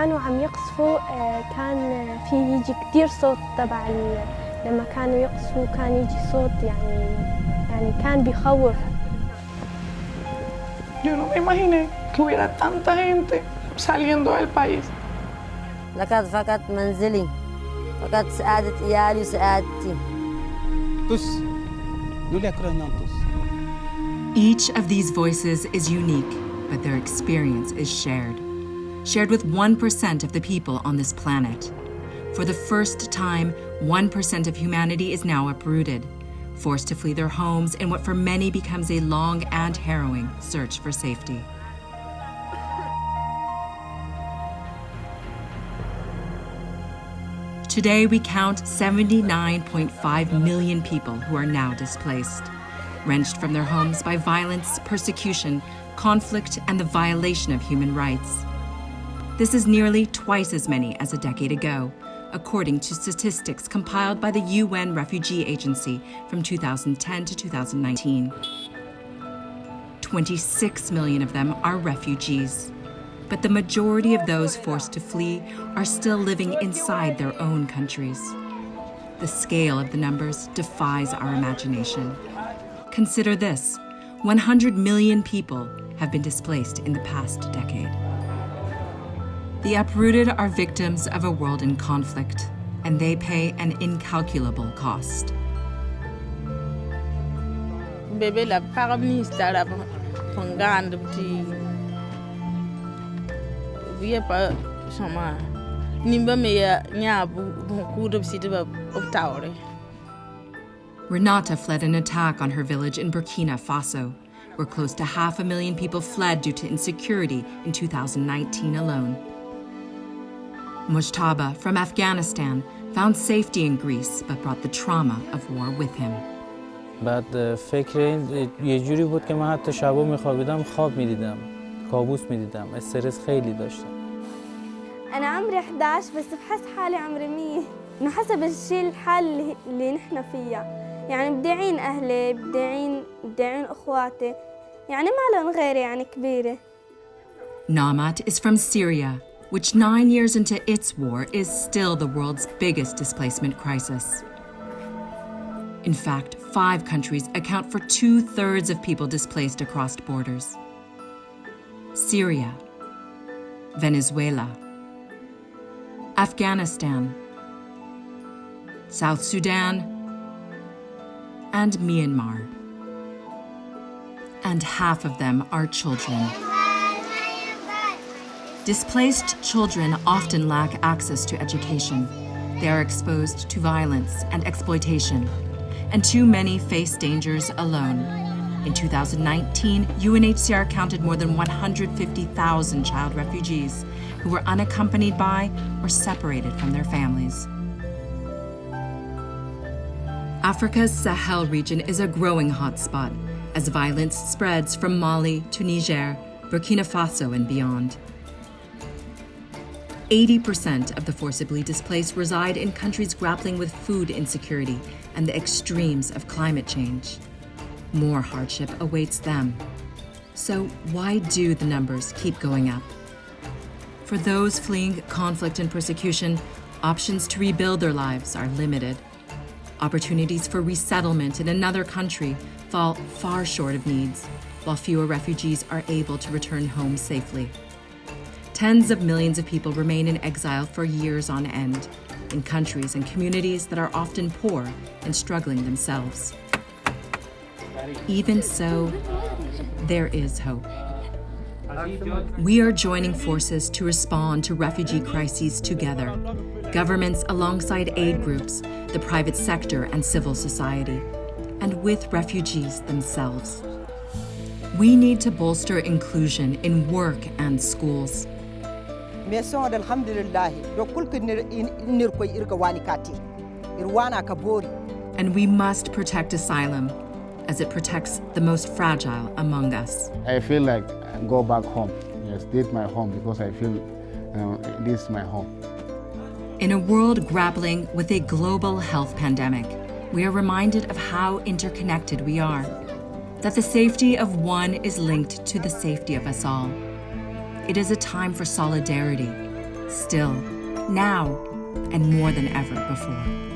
كانوا عم يقصفوا كان في يجي كتير صوت تبع لما كانوا يقصفوا كان يجي صوت يعني كان بيخوف. Yo no me imaginé que hubiera tanta gente saliendo del país. لقد فقدت منزلي، فقدت سعادة عيالي وسعادتي. Each of these voices is unique, but their experience is shared with 1% of the people on this planet. For the first time, 1% of humanity is now uprooted, forced to flee their homes in what for many becomes a long and harrowing search for safety. Today, we count 79.5 million people who are now displaced, wrenched from their homes by violence, persecution, conflict, and the violation of human rights. This is nearly twice as many as a decade ago, according to statistics compiled by the UN Refugee Agency from 2010 to 2019. 26 million of them are refugees, but the majority of those forced to flee are still living inside their own countries. The scale of the numbers defies our imagination. Consider this: 100 million people have been displaced in the past decade. The uprooted are victims of a world in conflict, and they pay an incalculable cost. Bebe la paramista la panganda ti via pa sama nimba meya nyabu kudo bsitiba optaure. Renata fled an attack on her village in Burkina Faso, where close to 500,000 people fled due to insecurity in 2019 alone. Mujtaba from Afghanistan found safety in Greece but brought the trauma of war with him. بعد فکر یه جوری بود که من حتی شبا میخوابیدم خواب میدیدم، کابوس میدیدم، استرس خیلی داشتم. أنا عمري 11 بس بحس حالي عمري 100 إنه حسب الشيء الحال اللي نحن فيها، يعني بدي أعين أهلي، بدي أعين أخواتي، يعني ما لهم غيري يعني كبيرة. Namat is from Syria, which 9 years into its war is still the world's biggest displacement crisis. In fact, 5 countries account for 2/3 of people displaced across borders: Syria, Venezuela, Afghanistan, South Sudan, and Myanmar. And half of them are children. Displaced children often lack access to education. They are exposed to violence and exploitation, and too many face dangers alone. In 2019, UNHCR counted more than 150,000 child refugees who were unaccompanied by or separated from their families. Africa's Sahel region is a growing hotspot as violence spreads from Mali to Niger, Burkina Faso, and beyond. 80% of the forcibly displaced reside in countries grappling with food insecurity and the extremes of climate change. More hardship awaits them. So why do the numbers keep going up? For those fleeing conflict and persecution, options to rebuild their lives are limited. Opportunities for resettlement in another country fall far short of needs, while fewer refugees are able to return home safely. Tens of millions of people remain in exile for years on end, in countries and communities that are often poor and struggling themselves. Even so, there is hope. We are joining forces to respond to refugee crises together, governments alongside aid groups, the private sector and civil society, and with refugees themselves. We need to bolster inclusion in work and schools. And we must protect asylum, as it protects the most fragile among us. I feel like I go back home. Yes, this is my home because I feel this is my home. In a world grappling with a global health pandemic, we are reminded of how interconnected we are, that the safety of one is linked to the safety of us all. It is a time for solidarity, Still, now, and more than ever before.